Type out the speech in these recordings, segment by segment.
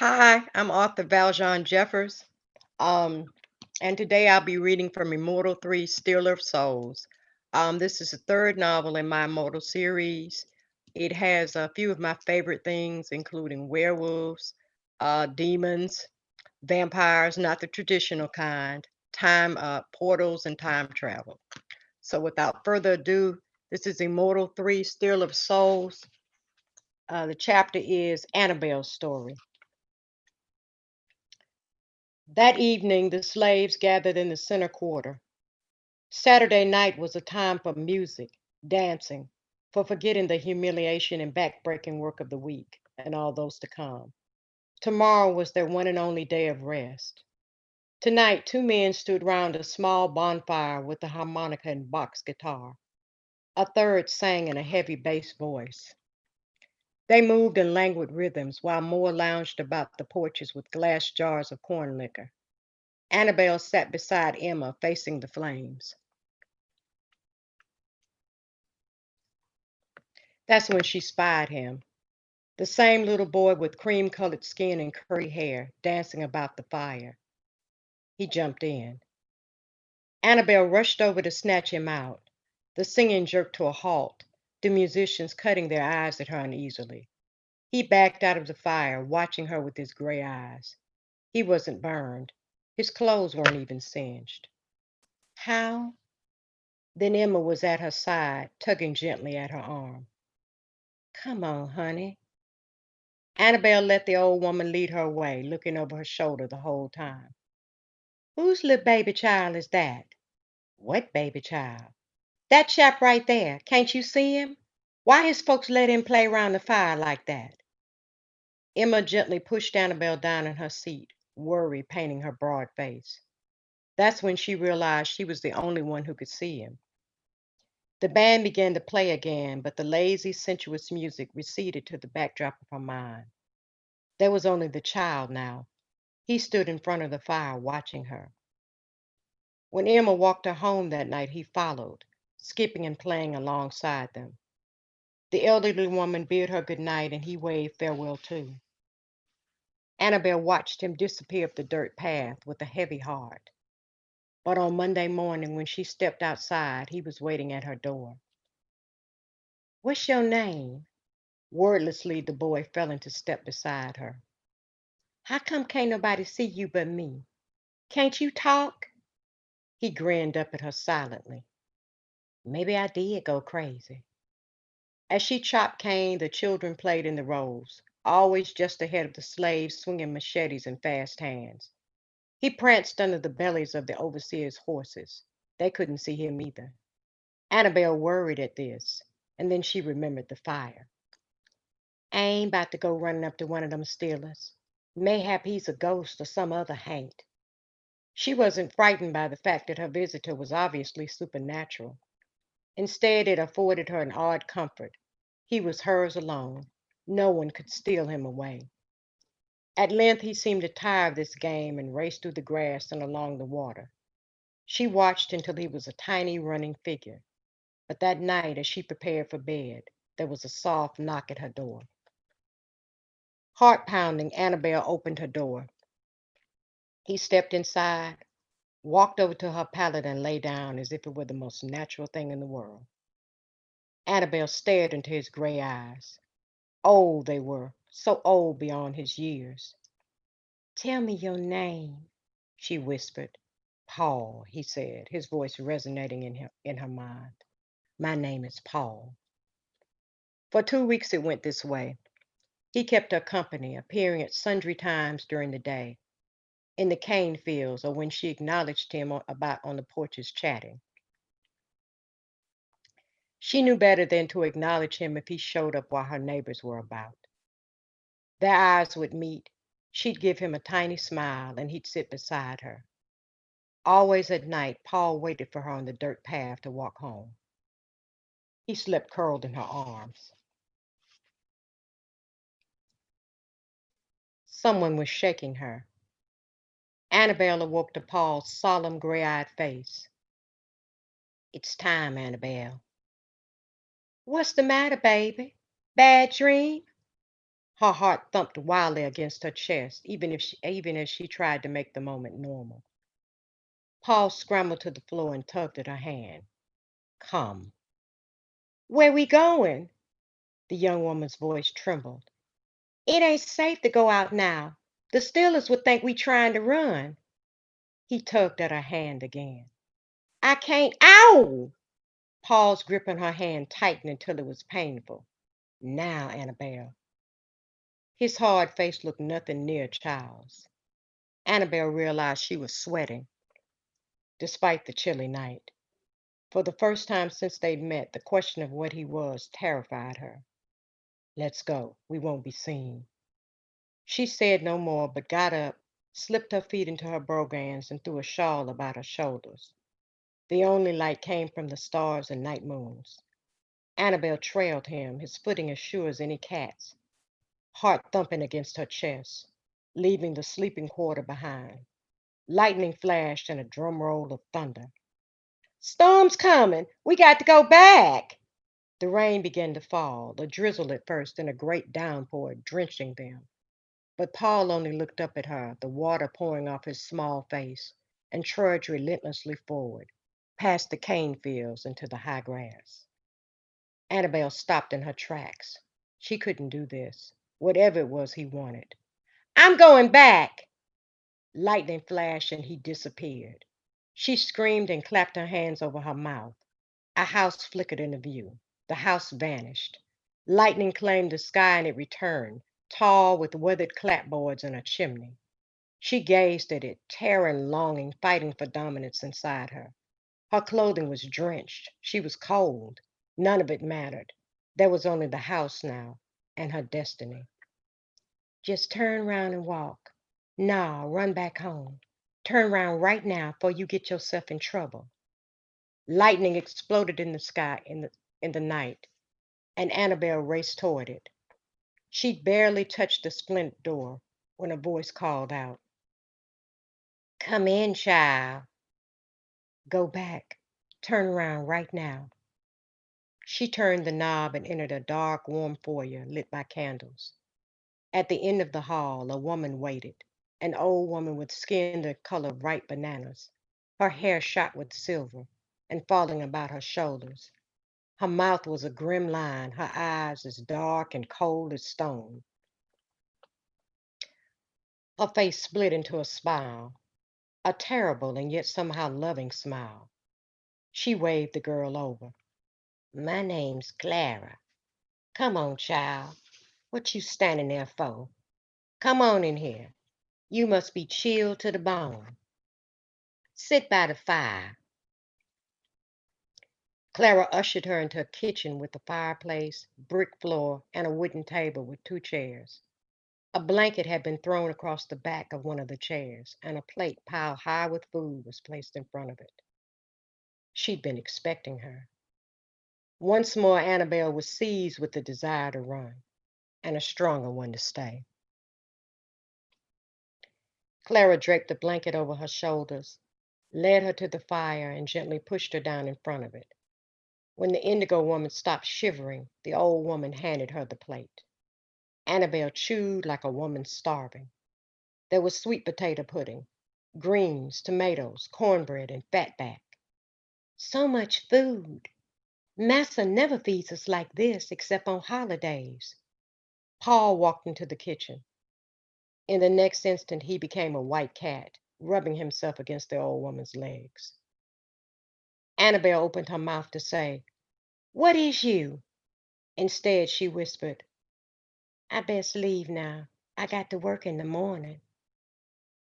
Hi, I'm author Valjeanne Jeffers. Um, and today I'll be reading from Immortal 3 Stealer of Souls. This is the third novel in my Immortal series. It has a few of my favorite things, including werewolves, demons, vampires, not the traditional kind, time portals, and time travel. So without further ado, this is Immortal 3 Stealer of Souls. The chapter is Annabelle's story. That evening, the slaves gathered in the center quarter. Saturday night was a time for music, dancing, for forgetting the humiliation and backbreaking work of the week and all those to come. Tomorrow was their one and only day of rest. Tonight, two men stood round a small bonfire with a harmonica and box guitar. A third sang in a heavy bass voice. They moved in languid rhythms while more lounged about the porches with glass jars of corn liquor. Annabelle sat beside Emma, facing the flames. That's when she spied him. The same little boy with cream colored skin and curly hair, dancing about the fire. He jumped in. Annabelle rushed over to snatch him out. The singing jerked to a halt, the musicians cutting their eyes at her uneasily. He backed out of the fire, watching her with his gray eyes. He wasn't burned. His clothes weren't even singed. How? Then Emma was at her side, tugging gently at her arm. Come on, honey. Annabelle let the old woman lead her away, looking over her shoulder the whole time. Whose little baby child is that? What baby child? That chap right there. Can't you see him? Why his folks let him play around the fire like that? Emma gently pushed Annabelle down in her seat, worry painting her broad face. That's when she realized she was the only one who could see him. The band began to play again, but the lazy, sensuous music receded to the backdrop of her mind. There was only the child now. He stood in front of the fire watching her. When Emma walked her home that night, he followed, skipping and playing alongside them. The elderly woman bid her good night, and he waved farewell too. Annabelle watched him disappear up the dirt path with a heavy heart. But on Monday morning, when she stepped outside, he was waiting at her door. What's your name? Wordlessly, the boy fell into step beside her. How come can't nobody see you but me? Can't you talk? He grinned up at her silently. Maybe I did go crazy. As she chopped cane, the children played in the rows, always just ahead of the slaves swinging machetes in fast hands. He pranced under the bellies of the overseer's horses. They couldn't see him either. Annabelle worried at this, and then she remembered the fire. I ain't about to go running up to one of them stealers. Mayhap he's a ghost or some other haint. She wasn't frightened by the fact that her visitor was obviously supernatural. Instead, it afforded her an odd comfort. He was hers alone. No one could steal him away. At length, he seemed to tire of this game and raced through the grass and along the water. She watched until he was a tiny running figure. But that night, as she prepared for bed, there was a soft knock at her door. Heart pounding, Annabelle opened her door. He stepped inside, walked over to her pallet, and lay down as if it were the most natural thing in the world. Annabelle stared into his gray eyes. Old they were, so old beyond his years. Tell me your name, she whispered. Paul, he said, his voice resonating in her mind. My name is Paul. For 2 weeks it went this way. He kept her company, appearing at sundry times during the day, in the cane fields or when she acknowledged him about on the porches chatting. She knew better than to acknowledge him if he showed up while her neighbors were about. Their eyes would meet. She'd give him a tiny smile and he'd sit beside her. Always at night, Paul waited for her on the dirt path to walk home. He slept curled in her arms. Someone was shaking her. Annabelle awoke to Paul's solemn gray-eyed face. It's time, Annabelle. What's the matter, baby? Bad dream? Her heart thumped wildly against her chest, even as she tried to make the moment normal. Paul scrambled to the floor and tugged at her hand. Come. Where we going? The young woman's voice trembled. It ain't safe to go out now. The Steelers would think we trying to run. He tugged at her hand again. I can't. Ow! Paul's gripping her hand tightened until it was painful. Now, Annabelle. His hard face looked nothing near child's. Annabelle realized she was sweating, despite the chilly night. For the first time since they'd met, the question of what he was terrified her. Let's go. We won't be seen. She said no more, but got up, slipped her feet into her brogans, and threw a shawl about her shoulders. The only light came from the stars and night moons. Annabelle trailed him, his footing as sure as any cat's, heart thumping against her chest, leaving the sleeping quarter behind. Lightning flashed and a drum roll of thunder. Storm's coming. We got to go back. The rain began to fall, a drizzle at first, then a great downpour, drenching them. But Paul only looked up at her, the water pouring off his small face, and trudged relentlessly forward, past the cane fields into the high grass. Annabelle stopped in her tracks. She couldn't do this, whatever it was he wanted. I'm going back. Lightning flashed and he disappeared. She screamed and clapped her hands over her mouth. A house flickered into view. The house vanished. Lightning claimed the sky and it returned, tall with weathered clapboards and a chimney. She gazed at it, terror and longing fighting for dominance inside her. Her clothing was drenched. She was cold. None of it mattered. There was only the house now and her destiny. Just turn round and walk. Nah, run back home. Turn round right now before you get yourself in trouble. Lightning exploded in the sky in the night, and Annabelle raced toward it. She'd barely touched the splint door when a voice called out, Come in, child. Go back. Turn around right now. She turned the knob and entered a dark, warm foyer lit by candles. At the end of the hall, a woman waited, an old woman with skin the color of ripe bananas, her hair shot with silver and falling about her shoulders. Her mouth was a grim line, her eyes as dark and cold as stone. Her face split into a smile, a terrible and yet somehow loving smile. She waved the girl over. My name's Clara. Come on, child. What you standing there for? Come on in here. You must be chilled to the bone. Sit by the fire. Clara ushered her into a kitchen with a fireplace, brick floor, and a wooden table with two chairs. A blanket had been thrown across the back of one of the chairs, and a plate piled high with food was placed in front of it. She'd been expecting her. Once more, Annabelle was seized with the desire to run, and a stronger one to stay. Clara draped the blanket over her shoulders, led her to the fire, and gently pushed her down in front of it. When the indigo woman stopped shivering, the old woman handed her the plate. Annabelle chewed like a woman starving. There was sweet potato pudding, greens, tomatoes, cornbread, and fatback. So much food. Massa never feeds us like this except on holidays. Paul walked into the kitchen. In the next instant, he became a white cat, rubbing himself against the old woman's legs. Annabelle opened her mouth to say, What is you? Instead, she whispered, I best leave now. I got to work in the morning.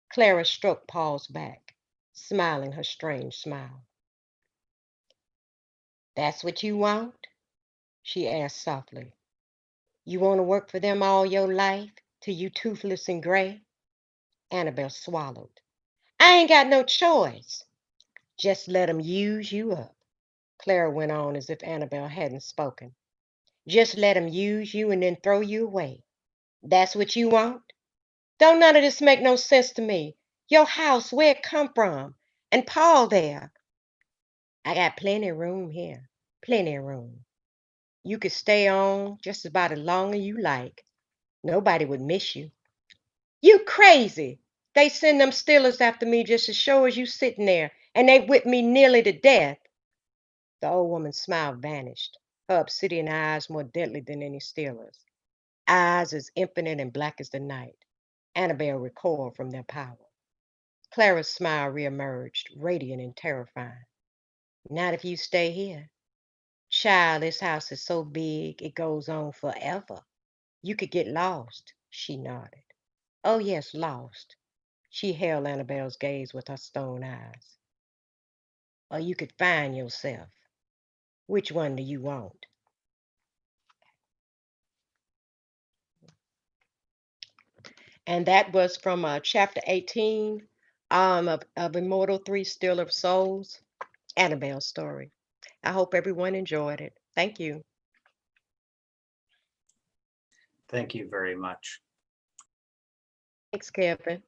Clara stroked Paul's back, smiling her strange smile. That's what you want? She asked softly. You want to work for them all your life, till you toothless and gray? Annabelle swallowed. I ain't got no choice. Just let 'em use you up. Clara went on as if Annabelle hadn't spoken. Just let 'em use you and then throw you away. That's what you want? Don't none of this make no sense to me. Your house, where it come from? And Paul there. I got plenty of room here. Plenty of room. You could stay on just about as long as you like. Nobody would miss you. You crazy. They send them Steelers after me just as sure as you sitting there, and they whipped me nearly to death. The old woman's smile vanished, her obsidian eyes more deadly than any Steelers, eyes as infinite and black as the night. Annabelle recoiled from their power. Clara's smile reemerged, radiant and terrifying. Not if you stay here. Child, this house is so big, it goes on forever. You could get lost, she nodded. Oh, yes, lost. She held Annabelle's gaze with her stone eyes. Or you could find yourself. Which one do you want? And that was from chapter 18 of Immortal Three Still of Souls, Annabelle's story. I hope everyone enjoyed it. Thank you. Thank you very much. Thanks, Kevin.